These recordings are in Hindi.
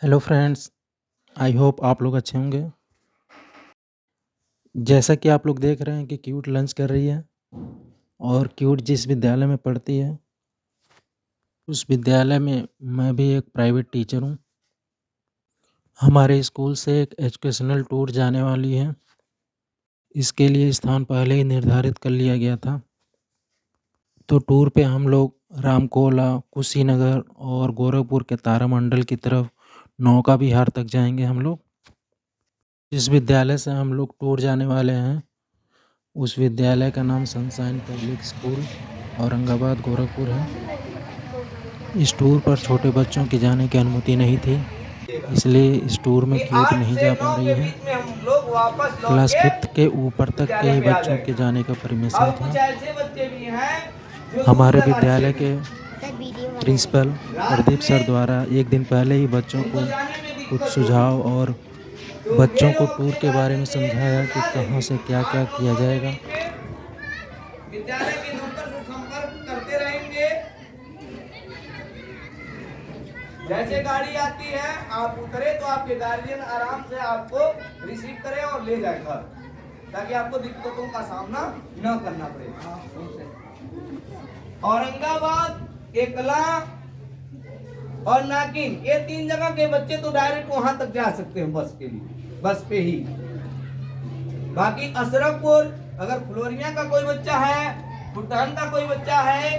हेलो फ्रेंड्स, आई होप आप लोग अच्छे होंगे। जैसा कि आप लोग देख रहे हैं कि क्यूट लंच कर रही है और क्यूट जिस विद्यालय में पढ़ती है, उस विद्यालय में मैं भी एक प्राइवेट टीचर हूँ। हमारे स्कूल से एक एजुकेशनल टूर जाने वाली है। इसके लिए स्थान पहले ही निर्धारित कर लिया गया था। तो टूर पे हम लोग रामकोला, कुशीनगर और गोरखपुर के तारामंडल की तरफ नौका विहार तक जाएंगे हम लोग। जिस विद्यालय से हम लोग टूर जाने वाले हैं, उस विद्यालय का नाम sunshine public school Aurangabad Gorakhpur है। इस टूर पर छोटे बच्चों की जाने की अनुमति नहीं थी, इसलिए इस टूर में क्यूट नहीं जा पा रही है। क्लास 5th के ऊपर तक के ही बच्चों के जाने का परमिशन था। हमारे विद्यालय के प्रिंसिपल प्रदीप सर द्वारा एक दिन पहले ही बच्चों को कुछ सुझाव और बच्चों को टूर के बारे में समझाया कि कहाँ से क्या क्या किया जाएगा। विद्यालय के नौकर से संपर्क करते रहेंगे। जैसे गाड़ी आती है आप उतरे तो आपके गार्जियन आराम से आपको रिसीव करे और ले जाए घर, ताकि आपको दिक्कतों का सामना न करना पड़े। औरंगाबाद, एकला और नागिन, ये 3 जगह के बच्चे तो डायरेक्ट वहां तक जा सकते हैं बस के लिए, बस पे ही। बाकी अशरफपुर, अगर फ्लोरिया का कोई बच्चा है, भूटान का कोई बच्चा है,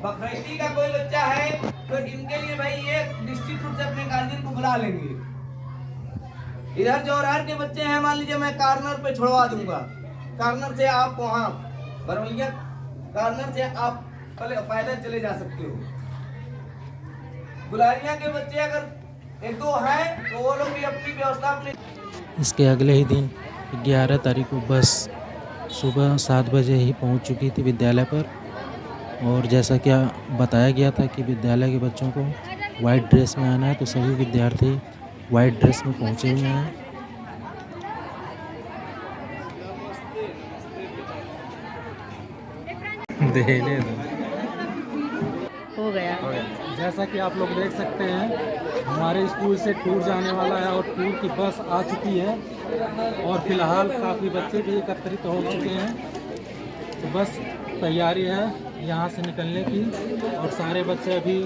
बखरैती का कोई बच्चा है, तो इनके लिए भाई ये डिस्ट्रिक्ट रूप से अपने गार्जियन को बुला लेंगे। इधर जौहर के बच्चे हैं, मान लीजिए मैं कार्नर पे छोड़वा दूंगा, कार्नर से आप वहाँ बरौलिया कार्नर से आप पैदल चले जा सकते हो। गुलारिया के बच्चे अगर 1-2 हैं तो वो लोग भी अपनी व्यवस्था अपने। इसके अगले ही दिन 11 तारीख को बस सुबह 7 बजे ही पहुंच चुकी थी विद्यालय पर। और जैसा कि बताया गया था कि विद्यालय के बच्चों को वाइट ड्रेस में आना है, तो सभी विद्यार्थी वाइट ड्रेस में पहुंचे हुए हैं। देने दो। हो गया। जैसा कि आप लोग देख सकते हैं, हमारे स्कूल से टूर जाने वाला है और टूर की बस आ चुकी है और फिलहाल काफ़ी बच्चे भी एकत्रित हो चुके हैं। तो बस तैयारी है यहाँ से निकलने की और सारे बच्चे अभी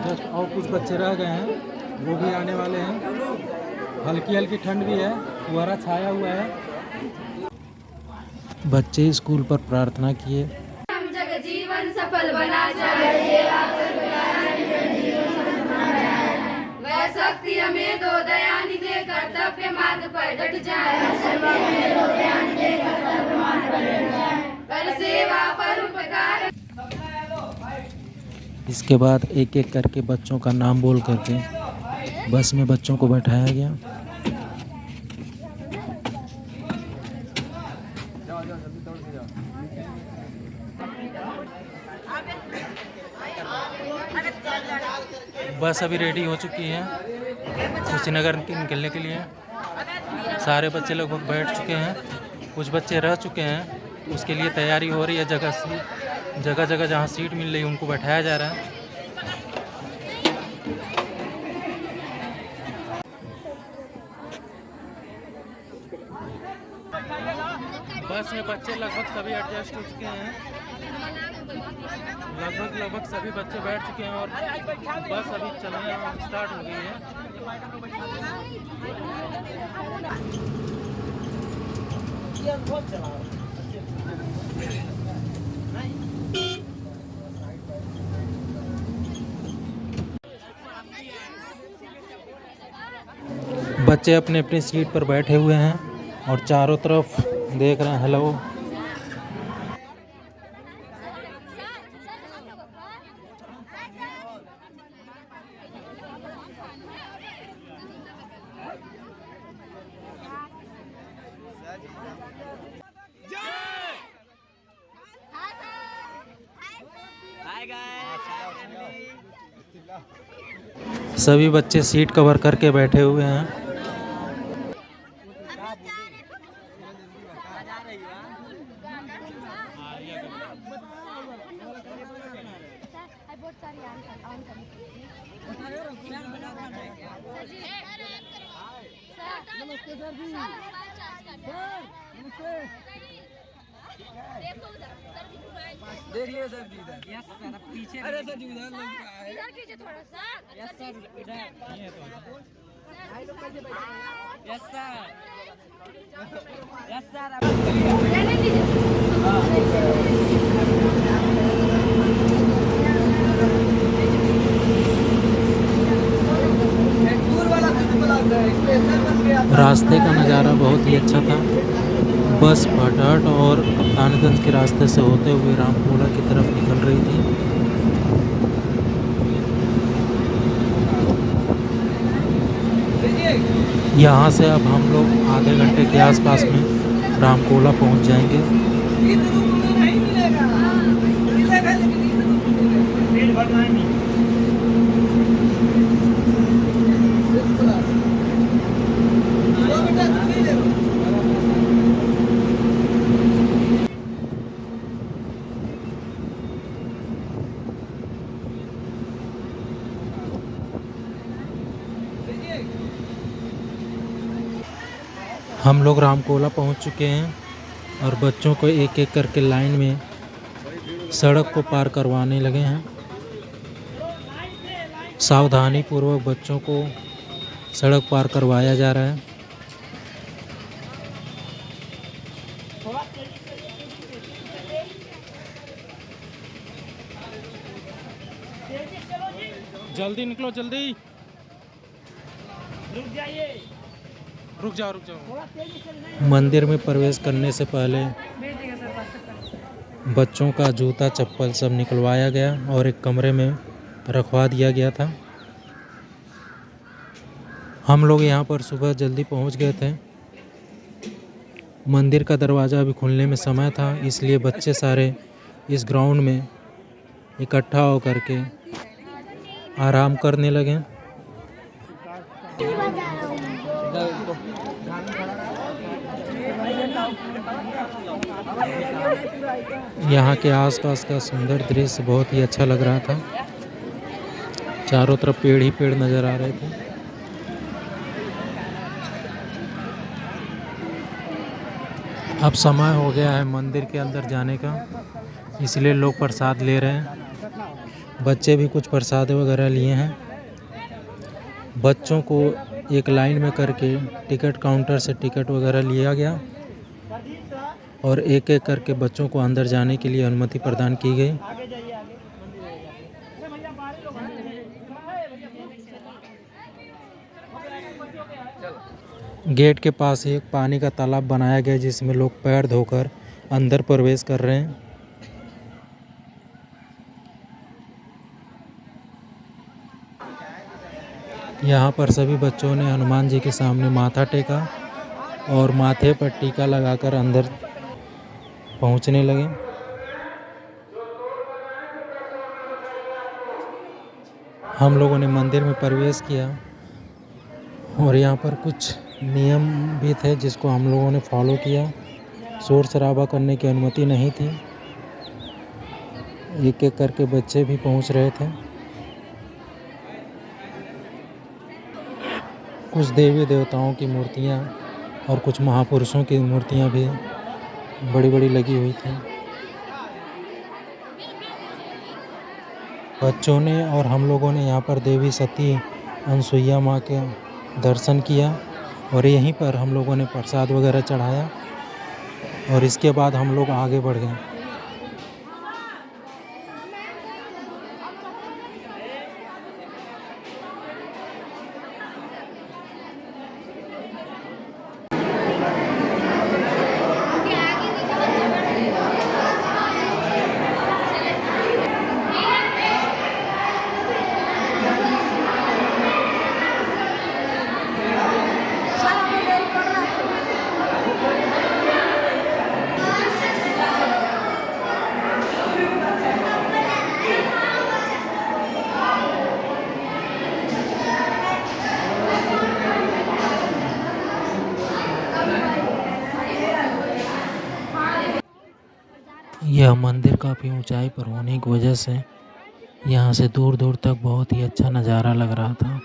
जस्ट और कुछ बच्चे रह गए हैं, वो भी आने वाले हैं। हल्की हल्की ठंड भी है, कोहरा छाया हुआ है। बच्चे स्कूल पर प्रार्थना किए। हम जग जीवन सफल बना जाए, वह शक्ति हमें दो, दयानि दे कर्तव्य मार्ग पर डट जाए, कर सेवा पर उपकार। इसके बाद एक एक करके बच्चों का नाम बोल करके बस में बच्चों को बैठाया गया। बस अभी रेडी हो चुकी है कुशीनगर निकलने के लिए। सारे बच्चे लगभग बैठ चुके हैं, कुछ बच्चे रह चुके हैं, उसके लिए तैयारी हो रही है। जगह जगह जहाँ सीट मिल रही है उनको बैठाया जा रहा है। बस में बच्चे लगभग सभी एडजस्ट हो चुके हैं, लगभग सभी बच्चे बैठ चुके हैं और बस अभी चलना स्टार्ट हो गई है। बच्चे अपने अपनी सीट पर बैठे हुए हैं और चारों तरफ देख रहे हैं। हेलो, सभी बच्चे सीट कवर करके बैठे हुए हैं। देख लिया सर जी इधर। यस सर, अब पीछे। अरे सर जी उधर लग रहा है। इधर कीजिए थोड़ा सा। यस सर इधर। Yes sir. Yes sir. रहने दीजिए। एक दूर वाला कुछ क्लास है, स्पेशल बन गया था। रास्ते का नज़ारा बहुत ही अच्छा था। बस भटहट और कप्तानगंज के रास्ते से होते हुए रामपुरा की तरफ निकल रही थी। देखिए, यहाँ से अब हम लोग आधे घंटे के आसपास में रामकोला पहुँच जाएंगे। इस रूप में नहीं मिलेगा। मिलेगा लेकिन इस रूप में मिलेगा। पेट भरना ही नहीं। लो बेटा, तुम भी ले लो। देखिए, हम लोग रामकोला पहुँच चुके हैं और बच्चों को एक एक करके लाइन में सड़क को पार करवाने लगे हैं। सावधानी पूर्वक बच्चों को सड़क पार करवाया जा रहा है। जल्दी निकलो, जल्दी। रुक जाओ। मंदिर में प्रवेश करने से पहले बच्चों का जूता चप्पल सब निकलवाया गया और एक कमरे में रखवा दिया गया था। हम लोग यहाँ पर सुबह जल्दी पहुँच गए थे। मंदिर का दरवाज़ा अभी खुलने में समय था, इसलिए बच्चे सारे इस ग्राउंड में इकट्ठा होकर के आराम करने लगे। यहाँ के आसपास का सुंदर दृश्य बहुत ही अच्छा लग रहा था। चारों तरफ पेड़ ही पेड़ नज़र आ रहे थे। अब समय हो गया है मंदिर के अंदर जाने का, इसलिए लोग प्रसाद ले रहे हैं। बच्चे भी कुछ प्रसाद वगैरह लिए हैं। बच्चों को एक लाइन में करके टिकट काउंटर से टिकट वगैरह लिया गया और एक एक करके बच्चों को अंदर जाने के लिए अनुमति प्रदान की गई। गेट के पास एक पानी का तालाब बनाया गया जिसमें लोग पैर धोकर अंदर प्रवेश कर रहे हैं। यहाँ पर सभी बच्चों ने हनुमान जी के सामने माथा टेका और माथे पर टीका लगाकर अंदर पहुँचने लगे। हम लोगों ने मंदिर में प्रवेश किया और यहाँ पर कुछ नियम भी थे जिसको हम लोगों ने फॉलो किया। शोर शराबा करने की अनुमति नहीं थी। एक एक करके बच्चे भी पहुँच रहे थे। कुछ देवी देवताओं की मूर्तियाँ और कुछ महापुरुषों की मूर्तियाँ भी बड़ी बड़ी लगी हुई थी। बच्चों ने और हम लोगों ने यहाँ पर देवी सती अनसुईया माँ के दर्शन किया और यहीं पर हम लोगों ने प्रसाद वगैरह चढ़ाया और इसके बाद हम लोग आगे बढ़ गए। यह मंदिर काफ़ी ऊंचाई पर होने की वजह से यहाँ से दूर दूर तक बहुत ही अच्छा नज़ारा लग रहा था।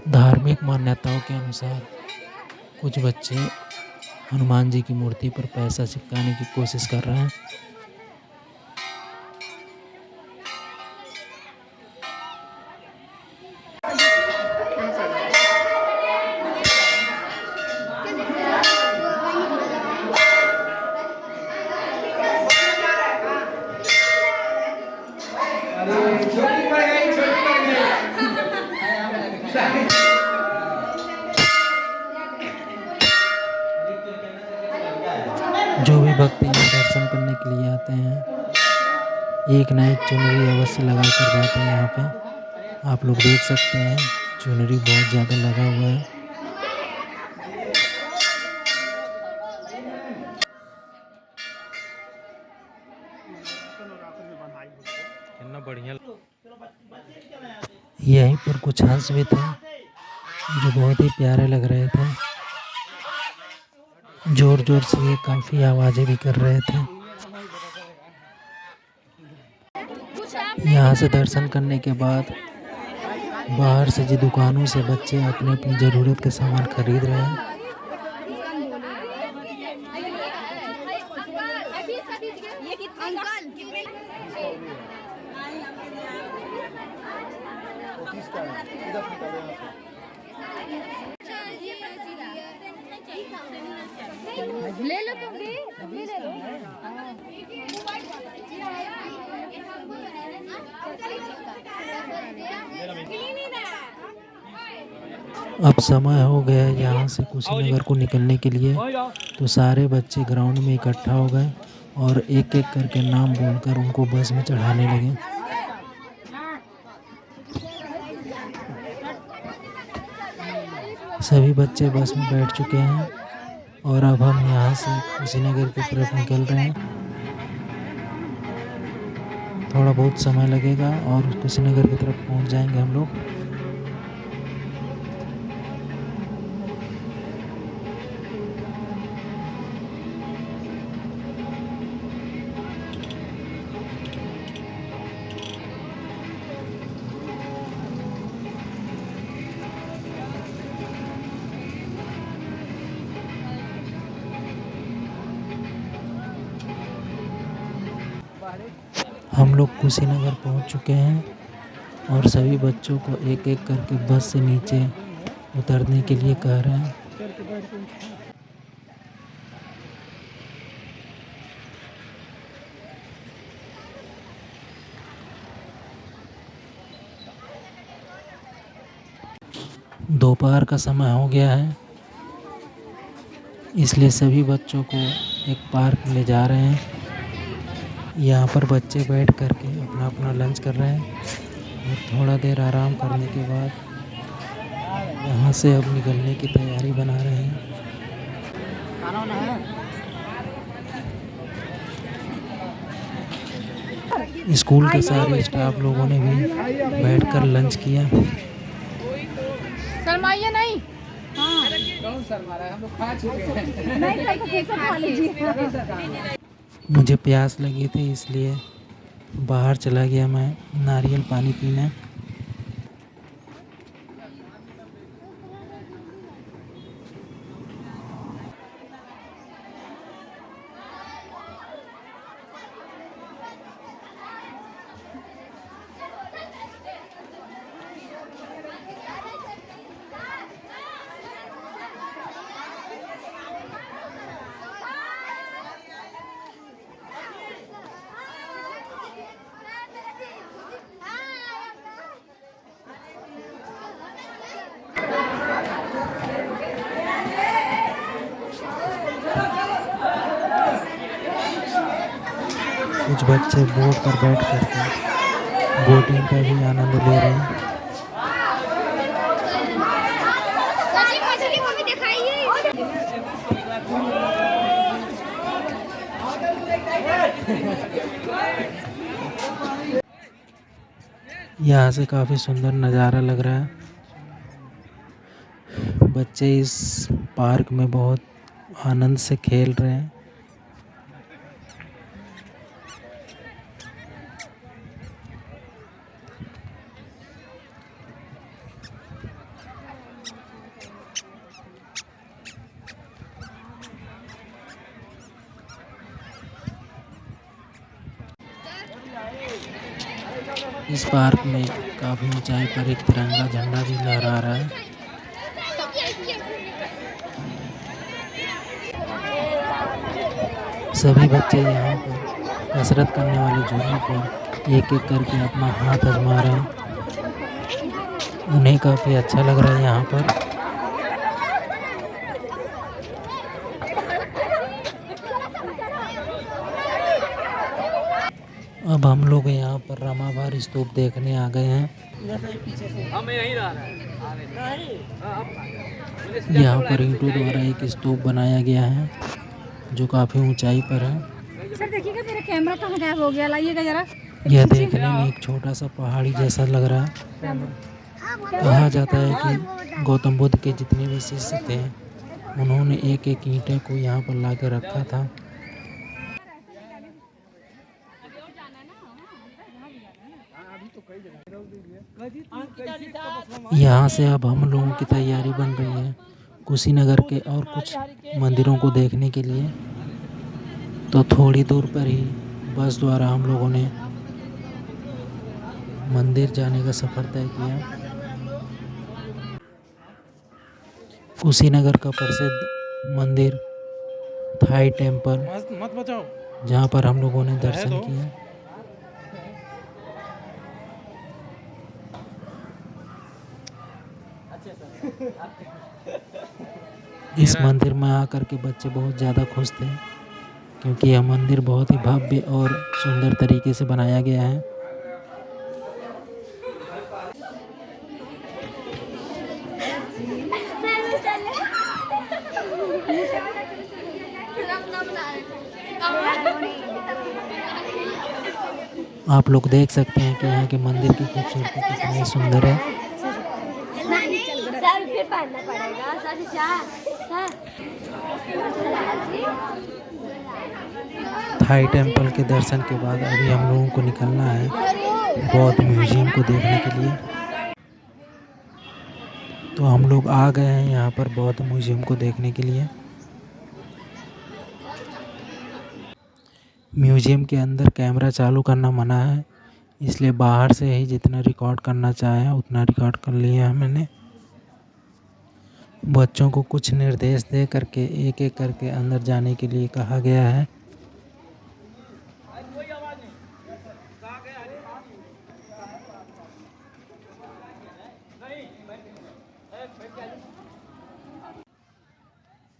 धार्मिक मान्यताओं के अनुसार कुछ बच्चे हनुमान जी की मूर्ति पर पैसा चिपकाने की कोशिश कर रहे हैं। छोटी पड़ गई, छोटी पड़ गई। जो भी भक्त यहाँ दर्शन करने के लिए आते हैं, एक ना एक चुनरी अवश्य लगा कर जाते हैं। यहाँ पे आप लोग देख सकते हैं, चुनरी बहुत ज़्यादा लगा हुआ है। कितना बढ़िया। यहीं पर कुछ हंस भी थे जो बहुत ही प्यारे लग रहे थे। जोर जोर से ये काफ़ी आवाज़ें भी कर रहे थे। यहाँ से दर्शन करने के बाद बाहर से जी दुकानों से बच्चे अपनी अपनी ज़रूरत के सामान खरीद रहे हैं। ले लो तुम भी ले लो। अब समय हो गया है यहाँ से कुशीनगर को निकलने के लिए, तो सारे बच्चे ग्राउंड में इकट्ठा हो गए और एक एक करके नाम बोलकर उनको बस में चढ़ाने लगे। सभी बच्चे बस में बैठ चुके हैं और अब हम यहाँ से कुशीनगर की तरफ निकल रहे हैं। थोड़ा बहुत समय लगेगा और कुशीनगर की तरफ पहुँच जाएंगे हम लोग। हम लोग कुशीनगर पहुंच चुके हैं और सभी बच्चों को एक एक करके बस से नीचे उतरने के लिए कह रहे हैं। दोपहर का समय हो गया है, इसलिए सभी बच्चों को एक पार्क में ले जा रहे हैं। यहाँ पर बच्चे बैठ कर के अपना अपना लंच कर रहे हैं और थोड़ा देर आराम करने के बाद यहाँ से अब निकलने की तैयारी बना रहे हैं। स्कूल के सारे स्टाफ लोगों ने भी बैठकर लंच किया। शर्माइए नहीं। कौन शर्मा रहा है? हम लोग खा चुके हैं। नहीं मुझे प्यास लगी थी इसलिए बाहर चला गया मैं नारियल पानी पीने। कुछ बच्चे बोट पर बैठ करके बोटिंग का भी आनंद ले रहे हैं। मछली को भी दिखाइए। यहाँ से काफ़ी सुंदर नज़ारा लग रहा है। बच्चे इस पार्क में बहुत आनंद से खेल रहे हैं। इस पार्क में काफ़ी ऊंचाई पर एक तिरंगा झंडा भी लहरा रहा है। सभी बच्चे यहाँ पर कसरत करने वाले झूलों पर एक एक करके अपना हाथ आजमा रहे हैं। उन्हें काफ़ी अच्छा लग रहा है यहाँ पर। अब हम लोग यहाँ पर रमाबार स्तूप देखने आ गए हैं। यहाँ पर ईंटों द्वारा एक स्तूप बनाया गया है जो काफ़ी ऊंचाई पर है। सर देखिएगा मेरा कैमरा कहाँ गायब हो गया, लाइएगा जरा। यह देखने में एक छोटा सा पहाड़ी जैसा लग रहा है। कहा जाता है कि गौतम बुद्ध के जितने भी शिष्य थे उन्होंने एक एक ईंटे को यहाँ पर ला के रखा था। यहाँ से अब हम लोगों की तैयारी बन रही है कुशीनगर के और कुछ मंदिरों को देखने के लिए। तो थोड़ी दूर पर ही बस द्वारा हम लोगों ने मंदिर जाने का सफ़र तय किया। कुशीनगर का प्रसिद्ध मंदिर थाई टेम्पल, जहाँ पर हम लोगों ने दर्शन किया। इस मंदिर में आकर के बच्चे बहुत ज़्यादा खुश थे क्योंकि यह मंदिर बहुत ही भव्य और सुंदर तरीके से बनाया गया है। आप लोग देख सकते हैं कि यहाँ के मंदिर की खूबसूरती कितनी सुंदर है। सर फिर पढ़ना पड़ेगा सर। थाई टेम्पल के दर्शन के बाद अभी हम लोगों को निकलना है बौद्ध म्यूजियम को देखने के लिए। तो हम लोग आ गए हैं यहाँ पर बौद्ध म्यूजियम को देखने के लिए। म्यूजियम के अंदर कैमरा चालू करना मना है, इसलिए बाहर से ही जितना रिकॉर्ड करना चाहे उतना रिकॉर्ड कर लिया है मैंने। बच्चों को कुछ निर्देश दे करके एक एक करके अंदर जाने के लिए कहा गया है।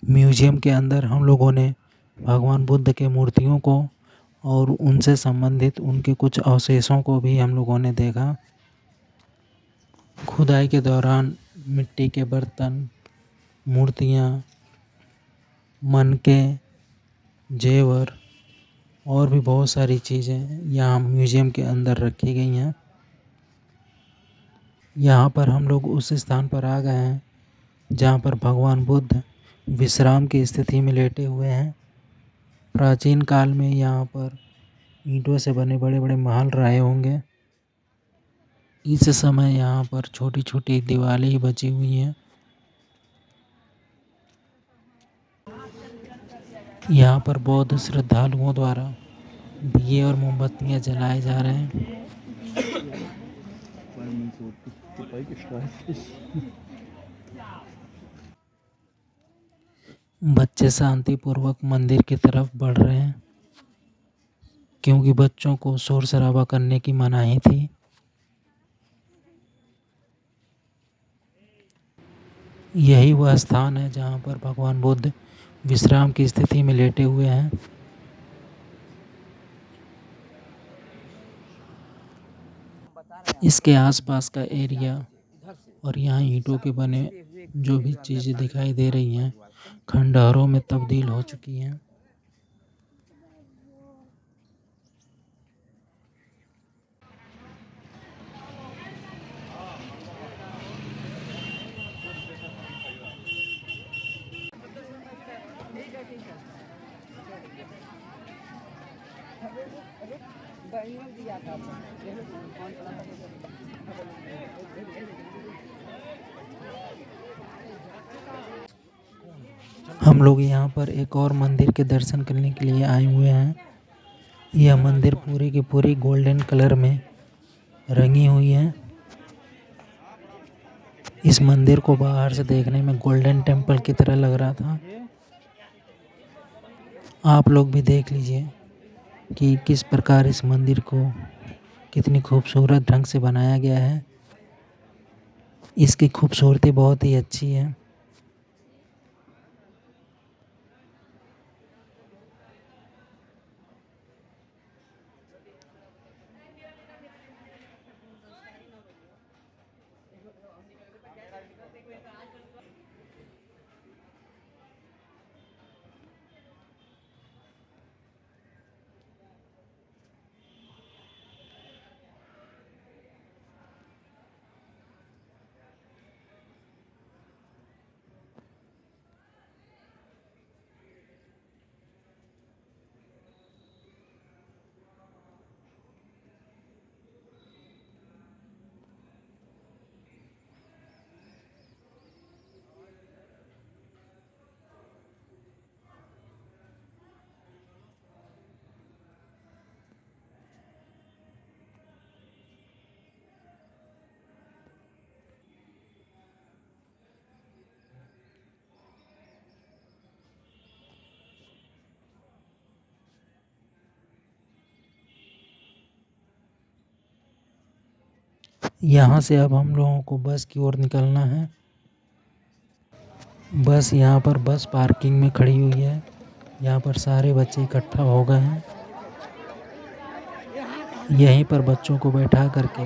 म्यूजियम के अंदर हम लोगों ने भगवान बुद्ध के मूर्तियों को और उनसे संबंधित उनके कुछ अवशेषों को भी हम लोगों ने देखा। खुदाई के दौरान मिट्टी के बर्तन, मूर्तियाँ, मनके, जेवर और भी बहुत सारी चीज़ें यहाँ म्यूजियम के अंदर रखी गई हैं। यहाँ पर हम लोग उस स्थान पर आ गए हैं जहाँ पर भगवान बुद्ध विश्राम की स्थिति में लेटे हुए हैं। प्राचीन काल में यहाँ पर ईंटों से बने बड़े बड़े महल रहे होंगे। इस समय यहाँ पर छोटी छोटी दीवारें ही बची हुई हैं। यहाँ पर बौद्ध श्रद्धालुओं द्वारा दिए और मोमबत्तियाँ जलाए जा रहे हैं। बच्चे शांतिपूर्वक मंदिर की तरफ बढ़ रहे हैं क्योंकि बच्चों को शोर शराबा करने की मनाही थी। यही वह स्थान है जहाँ पर भगवान बुद्ध विश्राम की स्थिति में लेटे हुए हैं। इसके आसपास का एरिया और यहाँ ईंटों के बने जो भी चीज़ें दिखाई दे रही हैं खंडहरों में तब्दील हो चुकी हैं। हम लोग यहाँ पर एक और मंदिर के दर्शन करने के लिए आए हुए हैं। यह मंदिर पूरी की पूरी गोल्डन कलर में रंगी हुई हैं। इस मंदिर को बाहर से देखने में गोल्डन टेम्पल की तरह लग रहा था। आप लोग भी देख लीजिए कि किस प्रकार इस मंदिर को कितनी खूबसूरत ढंग से बनाया गया है। इसकी खूबसूरती बहुत ही अच्छी है। यहाँ से अब हम लोगों को बस की ओर निकलना है। बस यहाँ पर बस पार्किंग में खड़ी हुई है। यहाँ पर सारे बच्चे इकट्ठा हो गए हैं। यहीं पर बच्चों को बैठा करके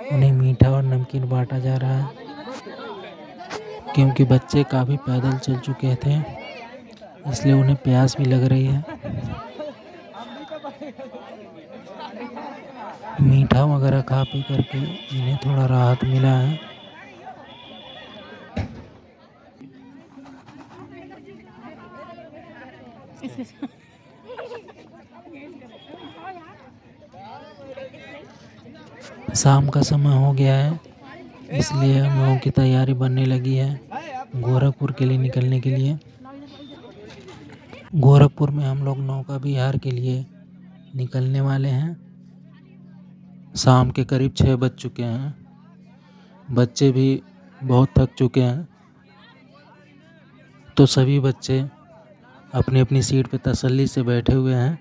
उन्हें मीठा और नमकीन बांटा जा रहा है, क्योंकि बच्चे काफ़ी पैदल चल चुके थे, इसलिए उन्हें प्यास भी लग रही है। मीठा वगैरह खा पी करके इन्हें थोड़ा राहत मिला है। शाम का समय हो गया है, इसलिए हम लोगों की तैयारी बनने लगी है गोरखपुर के लिए निकलने के लिए। गोरखपुर में हम लोग नौका विहार के लिए निकलने वाले हैं। शाम के करीब 6 बज चुके हैं। बच्चे भी बहुत थक चुके हैं, तो सभी बच्चे अपनी अपनी सीट पे तसल्ली से बैठे हुए हैं।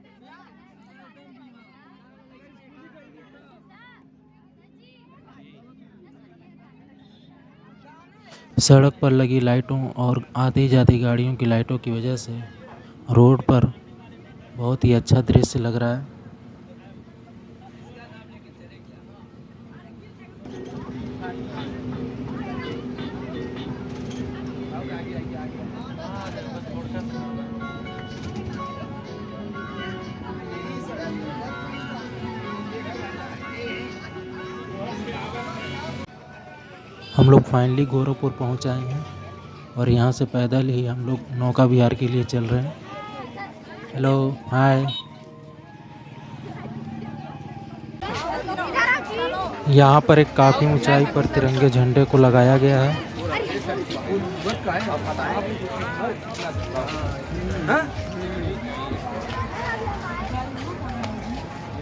सड़क पर लगी लाइटों और आती जाती गाड़ियों की लाइटों की वजह से रोड पर बहुत ही अच्छा दृश्य लग रहा है। हम लोग फाइनली गोरखपुर पहुंच आए हैं और यहाँ से पैदल ही हम लोग नौका विहार के लिए चल रहे हैं। हेलो, हाय। यहाँ पर एक काफ़ी ऊंचाई पर तिरंगे झंडे को लगाया गया है।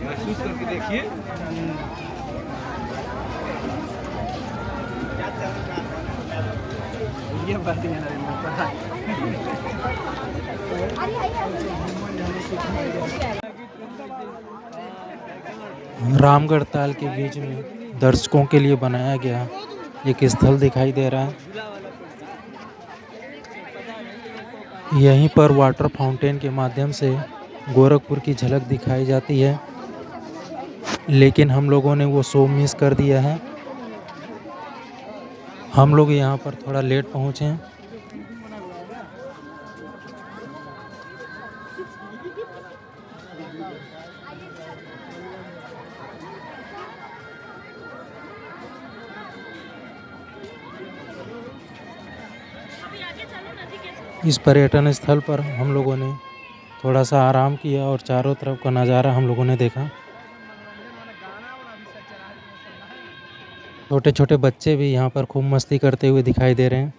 महसूस करके देखिए। ये बात है रामगढ़ ताल के बीच में दर्शकों के लिए बनाया गया एक स्थल दिखाई दे रहा है। यहीं पर वाटर फाउंटेन के माध्यम से गोरखपुर की झलक दिखाई जाती है, लेकिन हम लोगों ने वो शो मिस कर दिया है। हम लोग यहाँ पर थोड़ा लेट पहुँचे हैं। इस पर्यटन स्थल पर हम लोगों ने थोड़ा सा आराम किया और चारों तरफ का नज़ारा हम लोगों ने देखा। छोटे छोटे बच्चे भी यहाँ पर खूब मस्ती करते हुए दिखाई दे रहे हैं।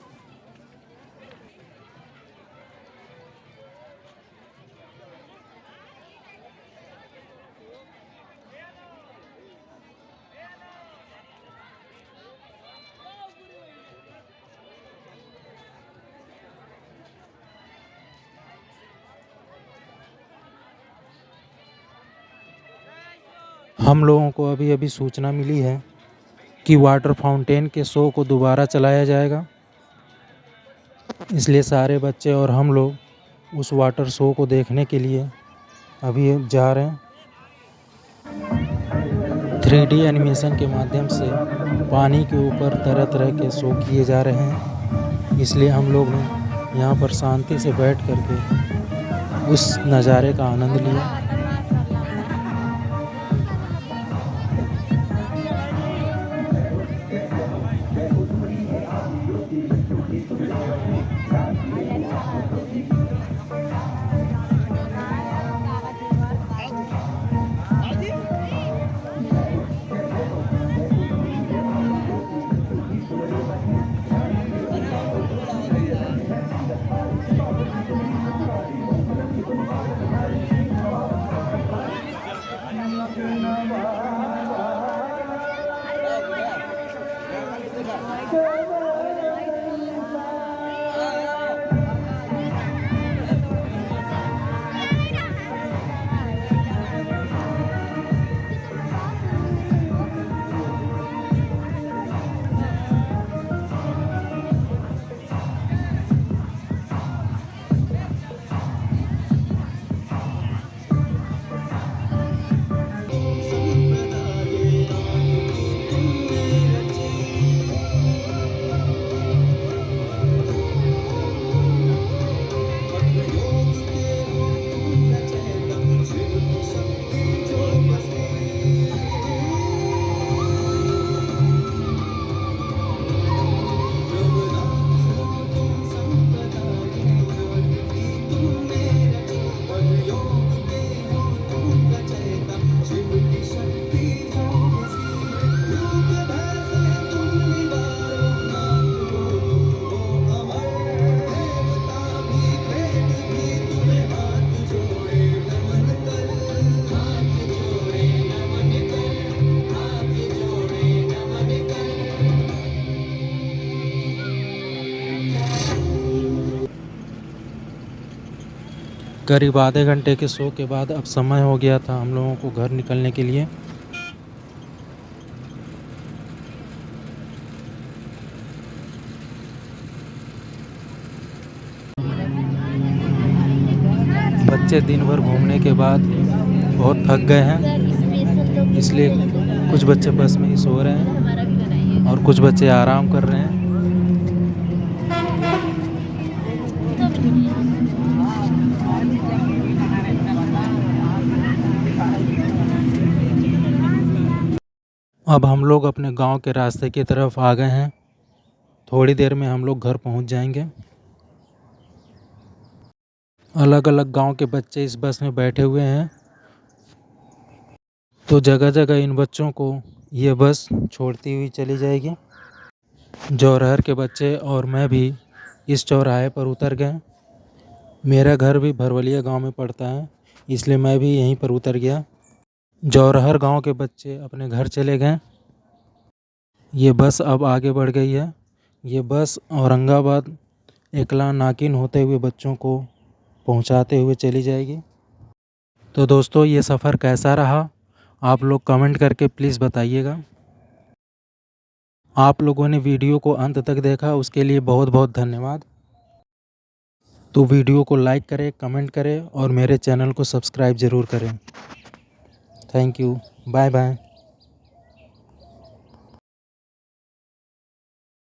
हम लोगों को अभी अभी सूचना मिली है कि वाटर फाउंटेन के शो को दोबारा चलाया जाएगा, इसलिए सारे बच्चे और हम लोग उस वाटर शो को देखने के लिए अभी जा रहे हैं। 3D एनिमेशन के माध्यम से पानी के ऊपर तरह तरह के शो किए जा रहे हैं, इसलिए हम लोग ने यहाँ पर शांति से बैठ करके उस नज़ारे का आनंद लिया। करीब आधे घंटे के शो के बाद अब समय हो गया था हम लोगों को घर निकलने के लिए। बच्चे दिन भर घूमने के बाद बहुत थक गए हैं, इसलिए कुछ बच्चे बस में ही सो रहे हैं और कुछ बच्चे आराम कर रहे हैं। अब हम लोग अपने गांव के रास्ते की तरफ आ गए हैं। थोड़ी देर में हम लोग घर पहुंच जाएंगे। अलग अलग गांव के बच्चे इस बस में बैठे हुए हैं, तो जगह जगह इन बच्चों को ये बस छोड़ती हुई चली जाएगी। जौहर के बच्चे और मैं भी इस चौराहे पर उतर गए। मेरा घर भी भरवलिया गांव में पड़ता है, इसलिए मैं भी यहीं पर उतर गया। जौहर गांव के बच्चे अपने घर चले गए। ये बस अब आगे बढ़ गई है। ये बस औरंगाबाद एकला नाकिन होते हुए बच्चों को पहुंचाते हुए चली जाएगी। तो दोस्तों, ये सफ़र कैसा रहा आप लोग कमेंट करके प्लीज़ बताइएगा। आप लोगों ने वीडियो को अंत तक देखा, उसके लिए बहुत बहुत धन्यवाद। तो वीडियो को लाइक करें, कमेंट करें और मेरे चैनल को सब्सक्राइब ज़रूर करें। Thank you. Bye bye.